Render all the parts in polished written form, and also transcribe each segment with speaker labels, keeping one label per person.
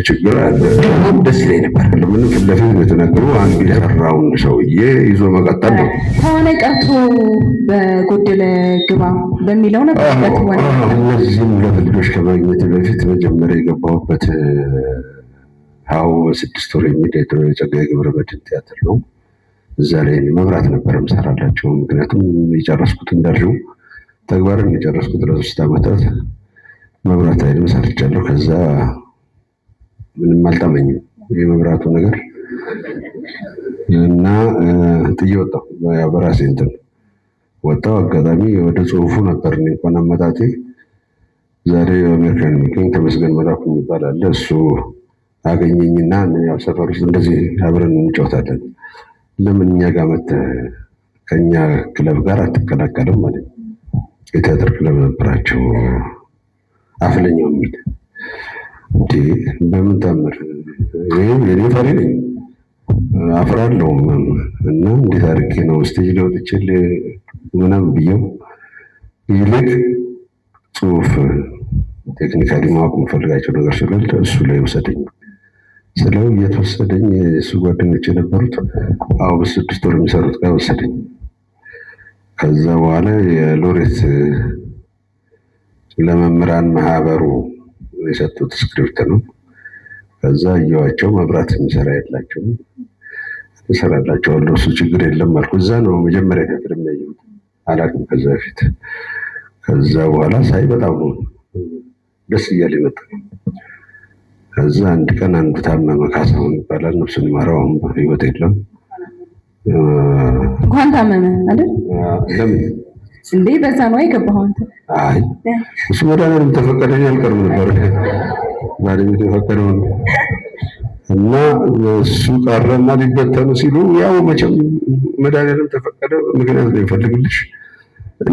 Speaker 1: ችግር አለ። ደስ ይለኝ ነበር። ምን ፊት ለፊት የተነገሩ አንዱ የሰራውን ሰውዬ ይዞ መቀጠል ነው።
Speaker 2: ተዋናይ ቀርቶ በጎደለ ግባ በሚለው ነበር።
Speaker 1: እነዚህም ሁለት ልጆች ከማግኘት በፊት መጀመሪያ የገባሁበት ሀው በ6 ወር የሚል የጸጋዬ ገብረመድኅን ቲያትር ነው። እዛ ላይ መብራት ነበር የምሰራላቸው። ምክንያቱም የጨረስኩት እንዳልሽው ተግባርን የጨረስኩት ለ3 ዓመታት መብራት ኃይልም ሰርቻለሁ። ከዛ ምንም አልጣመኝም የመብራቱ ነገር እና ጥዬ ወጣሁ። በራሴ እንትን ወጣሁ። አጋጣሚ ወደ ጽሁፉ ነበር እንኳን አመጣጤ። ዛሬ አሜሪካን የሚገኝ ተመስገን መላኩ የሚባል አለ። እሱ አገኘኝና ያው ሰፈር ውስጥ እንደዚህ አብረን እንጫወታለን፣ ለምን እኛ ጋር መተህ ከኛ ክለብ ጋር አትቀላቀልም ማለት ነው። የቲያትር ክለብ ነበራቸው አፍለኛው የሚል እንዴ፣ በምን ታምር እኔ ፈሪ ነኝ አፍራለሁ እና እንዴት አድርጌ ነው ስቴጅ ላይ ወጥቼ ምናምን ብዬው፣ ይልቅ ጽሁፍ ቴክኒካሊ ማወቅ የምፈልጋቸው ነገር ስላለ እሱ ላይ ወሰደኝ ስለው እየተወሰደኝ እሱ ጓደኞች የነበሩት በ6 ወር የሚሰሩት ጋር ወሰደኝ። ከዛ በኋላ የሎሬት ለመምህራን ማህበሩ የሰጡት ስክሪፕት ነው። ከዛ እየዋቸው መብራት የሚሰራ የላቸውም እሰራላቸዋለሁ፣ እሱ ችግር የለም አልኩ። እዛ ነው መጀመሪያ ቲያትር የሚያየሁት፣ አላውቅም ከዛ በፊት። ከዛ በኋላ ሳይ በጣም ነው ደስ እያለ መጣ። ከዛ አንድ ቀን አንዱ ታመመ፣ ካሳሁን ይባላል፣ ነፍሱን ይማረው፣ አሁን በህይወት የለም።
Speaker 2: እንኳን ታመመ አይደል?
Speaker 1: ለምን
Speaker 2: እንዴ በዛ ነው የገባኸው አንተ?
Speaker 1: አይ እሱ መድኃኒዓለም ተፈቀደኝ አልቀርም ነበር ባለቤት የፈቀደው እና እሱ ቀረና ሊበተኑ ሲሉ ያው መቼም መድኃኒዓለም ተፈቀደ ምክንያት ነው ይፈልግልሽ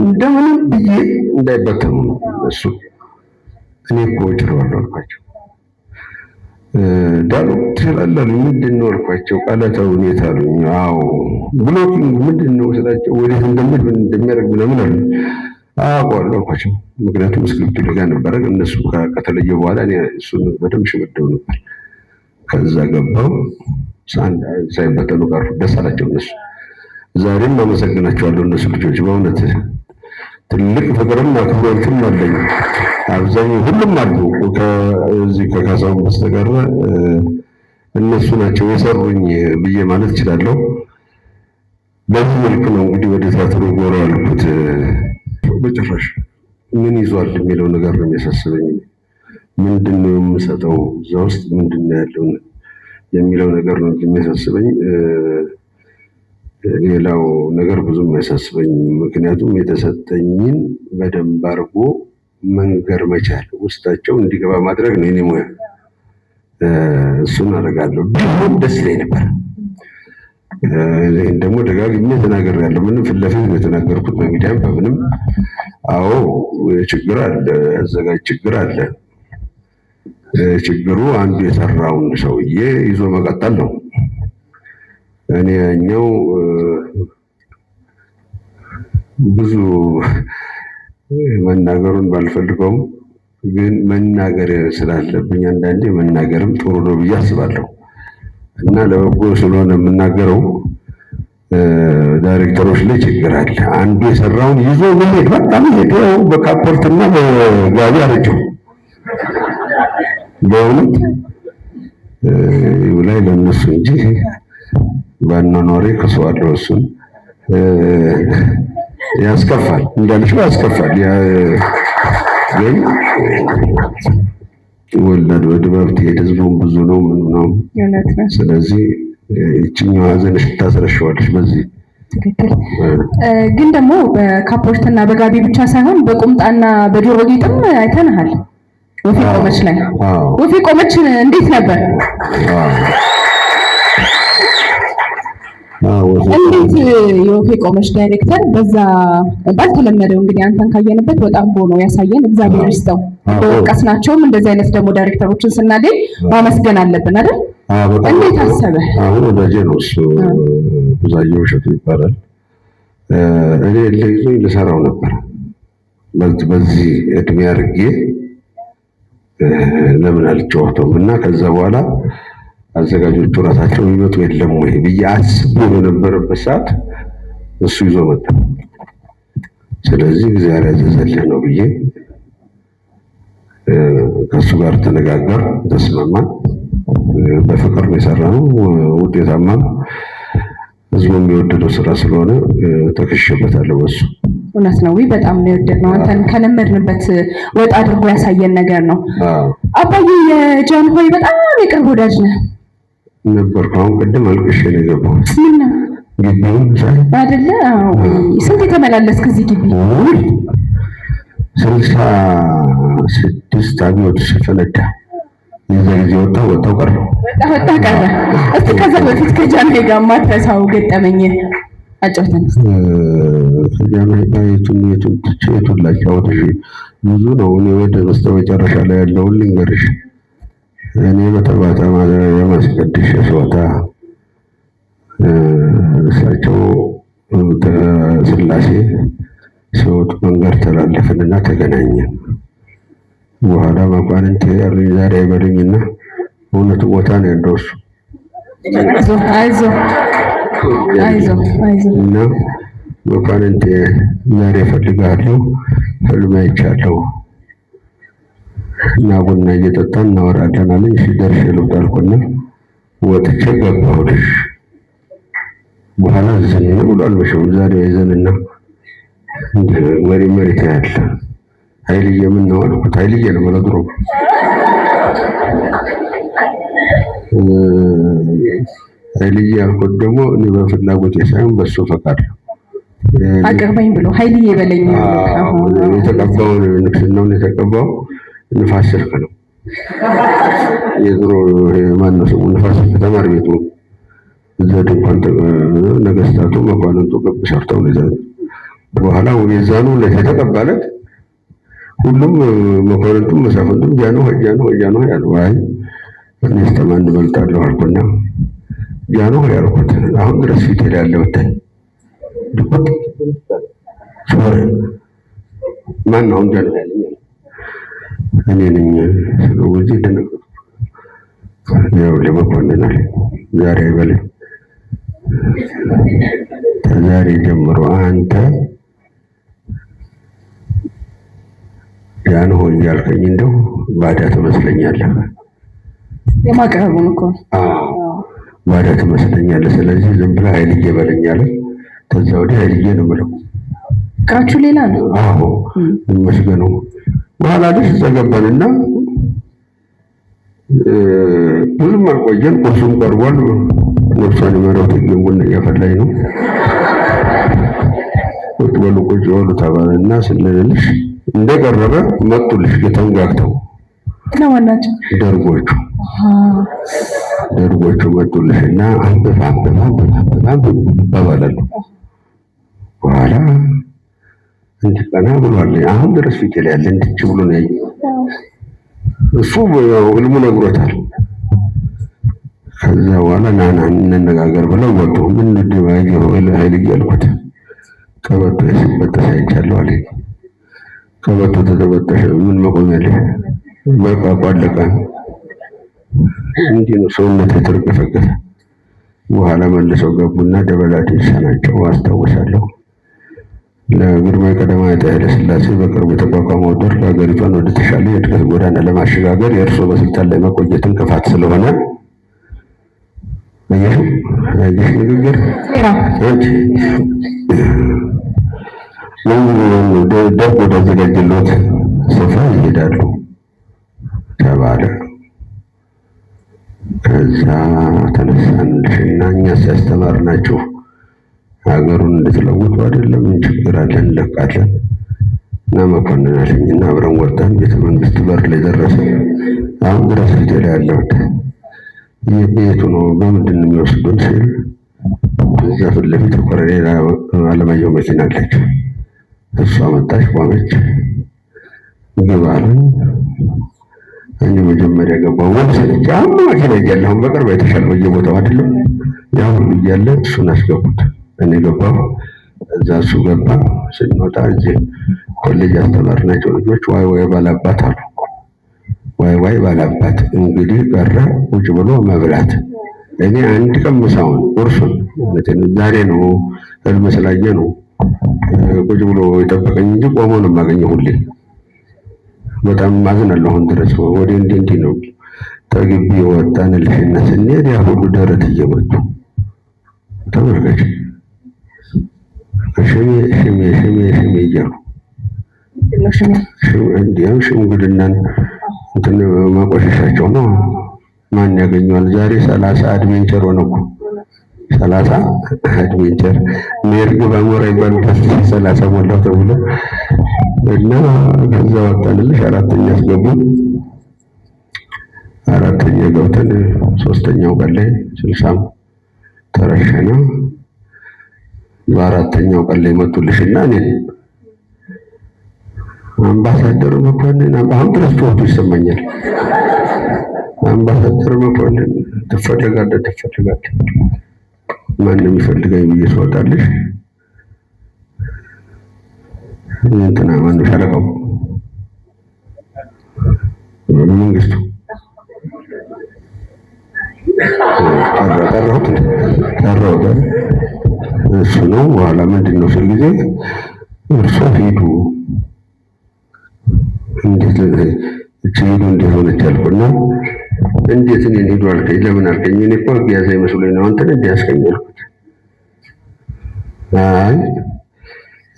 Speaker 1: እንደምንም ብዬ እንዳይበተኑ ነው እሱ። እኔ እኮ እችላለሁ አልኳቸው። ዳሩ ትችላለህ ምንድን ነው አልኳቸው። ቃላታው ሁኔታ አሉኝ። አዎ ብሎኪንግ ምንድን ነው ስላቸው፣ ወዴት እንደሚያደርግ ምናምን አሉ። አውቀዋለሁ አልኳቸው። ምክንያቱም ስክሪፕቱ ልጋ ነበረ። እነሱ ከተለየ በኋላ እኔ እሱን በደንብ ሽመደው ነበር። ከዛ ገባው ሳይበተኑ ቀሩ። ደስ አላቸው እነሱ። ዛሬም አመሰግናቸዋለሁ እነሱ ልጆች በእውነት ትልቅ ፍቅርም አክብሮትም አለኝ። አብዛኛው ሁሉም አሉ ከዚህ ከካሳሁን በስተቀር እነሱ ናቸው የሰሩኝ ብዬ ማለት እችላለሁ። በዚህ መልኩ ነው እንግዲህ ወደ ቲያትሩ ጎራ ያልኩት። በጭራሽ ምን ይዟል የሚለው ነገር ነው የሚያሳስበኝ። ምንድን ነው የምሰጠው እዛ ውስጥ ምንድን ነው ያለው የሚለው ነገር ነው የሚያሳስበኝ። ሌላው ነገር ብዙም አያሳስበኝ። ምክንያቱም የተሰጠኝን በደንብ አድርጎ መንገር መቻል፣ ውስጣቸው እንዲገባ ማድረግ ነው የኔ ሙያ። እሱን አደርጋለሁ። ቢሆን ደስ ይለኝ ነበር። ይህን ደግሞ ደጋግሜ ተናግሬያለሁ። ምንም ፊት ለፊት ነው የተናገርኩት፣ በሚዲያም በምንም። አዎ ችግር አለ፣ አዘጋጅ ችግር አለ። ችግሩ አንዱ የሰራውን ሰውዬ ይዞ መቀጠል ነው። እኔ ያኛው ብዙ መናገሩን ባልፈልገውም ግን መናገር ስላለብኝ አንዳንዴ መናገርም ጥሩ ነው ብዬ አስባለሁ እና ለበጎ ስለሆነ የምናገረው ዳይሬክተሮች ላይ ችግር አለ። አንዱ የሰራውን ይዞ መሄድ በጣም ሄደው በካፖርትና በጋቢ አረጀው በእውነት ላይ ለነሱ እንጂ ባናኖሬ ከሰዋለሁ። እሱን ያስከፋል እንዳልሽው ያስከፋል። ግን ወላድ በድባብ ትሄድ ህዝቡም ብዙ ነው ምን ነው። ስለዚህ እቺኛው ሀዘንሽ ታስረሻዋለሽ በዚህ
Speaker 2: ትክክል። ግን ደግሞ በካፖርትና በጋቢ ብቻ ሳይሆን በቁምጣና በጆሮ ጌጥም አይተናል። ወፌ ቆመች ላይ ወፌ ቆመች እንዴት ነበር? እንዴት የወፌ ቆመች ዳይሬክተር በዛ ባልተለመደው እንግዲህ አንተን ካየንበት በጣም ነው ያሳየን። እግዚአብሔር ይስጠው። በወቀስናቸውም እንደዚህ አይነት ደግሞ ዳይሬክተሮችን ስናገኝ ማመስገን አለብን አይደል? እንዴት አሰበ?
Speaker 1: አሁን ወዳጄ ነው እሱ፣ ብዙአየሁ እሸቱ ይባላል። እኔ ልይዞኝ ልሰራው ነበር በዚህ እድሜ አድርጌ ለምን አልጫወተውም እና ከዛ በኋላ አዘጋጆቹ ራሳቸው ይመጡ የለም ወይ ብዬ አስቤ በነበረበት ሰዓት እሱ ይዞ መጣ። ስለዚህ እግዚአብሔር ያዘዘልህ ነው ብዬ ከእሱ ጋር ተነጋገር፣ ተስማማን። በፍቅር ነው የሰራነው። ውጤታማ ህዝቡ የሚወደደው ስራ ስለሆነ ተከሽበታለሁ በሱ።
Speaker 2: እውነት ነው። በጣም ነው የወደድነው። አንተን ከለመድንበት ወጣ አድርጎ ያሳየን ነገር ነው። አባዬ የጃንሆይ በጣም የቅርብ ወዳጅ ነህ
Speaker 1: ነበር። አሁን ቅድም አልቅሼ ነው የገባሁት።
Speaker 2: ምን ነው
Speaker 1: ግቢውን ሳይ
Speaker 2: አይደለ? ስንት የተመላለስክ እዚህ ግቢ?
Speaker 1: 66 አብዮት ሲፈነዳ የዛ ጊዜ ወጣው ቀረ።
Speaker 2: እስቲ ከዛ በፊት ከጃንሆይ ጋር ማትረሳው ገጠመኝ አጫውተን።
Speaker 1: ከጃንሆይ ጋር የቱን ላጫውትሽ? ብዙ ነው። እኔ ወደ በስተመጨረሻ ላይ ያለውን ልንገርሽ። እኔ በተባታ የማስቀደሻ ስወጣ እሳቸው ስላሴ ሲወጡ መንገድ ተላለፍንና ተገናኘን። በኋላ መኳንንት ያሉኝ ዛሬ አይበሉኝና እውነቱ ቦታ ነው ያለው እሱ።
Speaker 2: አይዞህ
Speaker 1: እና መኳንንት ዛሬ እፈልግሃለሁ፣ ህልም አይቻለሁ እና ቡና እየጠጣን እናወራለን አለኝ። ሲደርሽ ልውጣ አልኩና ወጥቼ ገባሁልሽ። በኋላ ዝም ብሏል። መቼም ዛሬ ይዘንና መሬት ያለ ኃይልዬ ምን ነው አልኩት። ኃይልዬ ነው ማለት ድሮ ኃይልዬ ያልኩት ደግሞ እኔ በፍላጎት ሳይሆን በሱ ፈቃድ ነው።
Speaker 2: አቀርበኝ ብሎ ኃይልዬ በለኝ።
Speaker 1: የተቀባውን ንግስናውን የተቀባው ንፋስ ስልክ ነው። የድሮ ማነው ስሙ ንፋስ ስልክ ተማሪ ቤቱ እዛ ድንኳን ነገስታቱ መኳንንቱ ግብ ሰርተው ነው ይዘው በኋላ የዛኑ ለተቀባለት ሁሉም መኳንንቱም መሳፍንቱም ጃንሆይ ያሉ። አይ እኔ ስተማን እበልጣለሁ አልኩና ጃንሆይ ያልኩት አሁን ድረስ ፊት ላይ ያለው ድቆት ሶሪ ማን ነው ጃንሆይ ያለኝ? እኔ ነኝ። ስለዚህ ደነገጥኩ። ያው ለመኳንና ዛሬ አይበልም። ከዛሬ ጀምሮ አንተ ጃንሆይ ያልከኝ እንደው ባዳ ትመስለኛለህ።
Speaker 2: የማቅረቡን እኮ
Speaker 1: ባዳ ትመስለኛለህ። ስለዚህ ዝም ብለህ ኃይልዬ በለኝ አለ። ከዛ ወዲህ ኃይልዬ ነው የምለው።
Speaker 2: ቃችሁ ሌላ ነው።
Speaker 1: አዎ ይመስገነው። በኋላ ልጅ ተገባንና ብዙም አልቆየን። ቁርሱም ቀርቧል። ነፍሷን ይመረው ቡና እያፈላኝ ነው። ቁጭ በሉ ተባለና ስንልልሽ እንደቀረበ መጡልሽ ተንጋግተው
Speaker 2: ለማናቸው
Speaker 1: ደርጎቹ መጡልሽና አንብብ ተባባሉ። በኋላ እንዲቀና ብሏል። አሁን ድረስ ፊት ላይ ያለ እንድች ብሎ ነው ያየው። እሱ ህልሙ ነግሮታል። ከዛ በኋላ ናና እንነጋገር ብለው ወጡ። ምን እንደማየው ኃይል ያልኩት ቀበቶ ሲበጠስ አይቻለሁ አለኝ። ቀበቶ ተበጠሰ። ምን መቆሚያለሽ? በቃ ቋለቀ። እንዲህ ነው ሰውነት የተረገፈገፈ። በኋላ መልሰው ገቡና ደበላቴ ሰናቸው አስታውሳለሁ። ለግርማዊ ቀዳማዊ ኃይለ ሥላሴ በቅርቡ የተቋቋመው ደርግ ሀገሪቷን ወደ ተሻለ የእድገት ጎዳና ለማሸጋገር የእርሶ በስልጣን ላይ መቆየትን ክፋት ስለሆነ አየሽ ንግግር ደርግ ወዳዘጋጀለት ስፍራ ይሄዳሉ ተባለ። ከዛ ተነሳንልሽና እኛ ሲያስተማርናችሁ ሀገሩን እንድትለውጡ አይደለም፣ ምን ችግር አለ እንለቃለን እና መኮንን አለኝና አብረን ወጣን። ቤተ መንግስት በር ላይ ደረስን። አሁን ድረስ ፊቴ ላይ ያለሁት የቤቱ ነው። በምንድን ነው የሚወስዱን ሲል እዛ ፊት ለፊት ኮሎኔል አለማየሁ መኪና አለች። እሷ መጣች፣ ቆመች። ግባ አሉኝ። እኔ መጀመሪያ ገባሁ። ወንሰለች አሁን መኪና እያለ አሁን በቅርብ አይተሻል፣ በየቦታው አይደለም ያ ሁሉ እያለ እሱን አስገቡት። እኔ ገባሁ። እዛ እሱ ገባ። ስንወጣ እዚህ ኮሌጅ ያስተማርናቸው ልጆች ዋይ ባላባት አሉ። ዋይ ዋይ ባላባት እንግዲህ ቀረ ቁጭ ብሎ መብላት። እኔ አንድ ቀን ምሳውን ቁርሱን ዛሬ ነው ህልም ስላየ ነው ቁጭ ብሎ የጠበቀኝ እንጂ ቆሞ ነው የማገኘው ሁሌ። በጣም ማዝናለሁ አሁን ድረስ ወደ እንዲህ ነው። ተግቢ ወጣንልሽና ስንሄድ ያ ሁሉ ደረት እየመቱ ተመልከች ሽሜ ሽሜ ሽሜ ሽሜ እያሉ እንዲያው ሽምግልናን እንትን ማቆሸሻቸው ነው። ማን ያገኘዋል? ዛሬ 30 አድቬንቸር ሆነ እኮ 30 አድቬንቸር ሜርግ ባሞራ ይባላል። 30 ሞላው ተብሎ እና ከዛ ወጣንልሽ አራተኛ አስገቡን። አራተኛ ገብተን ሶስተኛው ቀን ላይ 60 ተረሸነ። በአራተኛው ቀን ላይ መጡልሽና እኔ አምባሳደር መኮንን አሁን ድረስ ፎቶ ይሰማኛል። አምባሳደር መኮንን ትፈልጋለህ ማንም ይፈልጋኝ ብዬ ስወጣልሽ እንትና ማነው ሻለቃው መንግስቱ ጠራሁት እሱ ነው። በኋላ ምንድን ነው ስል ጊዜ እርሶ ሄዱ እንዴት ሄዱ እንዴት ሆነች አልኩና እንዴት እኔን ሄዱ አልከኝ? ለምን አልከኝ? እኔ እኮ ያዘ መስሎኝ ነው አንተን እንዴ ያስከኝ አልኩት። አይ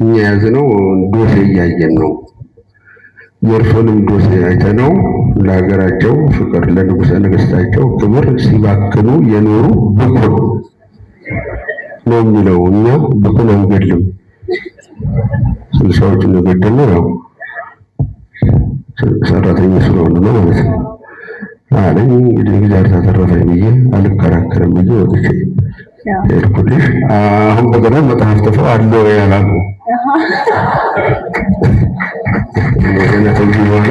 Speaker 1: እኛ ያዝነው ዶሴ እያየን ነው። የእርሶንም ዶሴ አይተነው ለሀገራቸው ፍቅር ለንጉሠ ነገሥታቸው ክብር ሲባክኑ የኖሩ ብኩን ነው የሚለው። እኛ ብኩን አንገድልም። 60ዎቹን የገደልነው ያው ሰራተኛ ስለሆኑ ነው ማለት ነው አለኝ። እንግዲህ እግዚአብሔር ታተረፈኝ ብዬ አልከራከርም ብዬ ወጥቼ ሄድኩልሽ። አሁን በገና መጽሐፍ ጽፈው አለው ያላሉ ገና ከዚህ በኋላ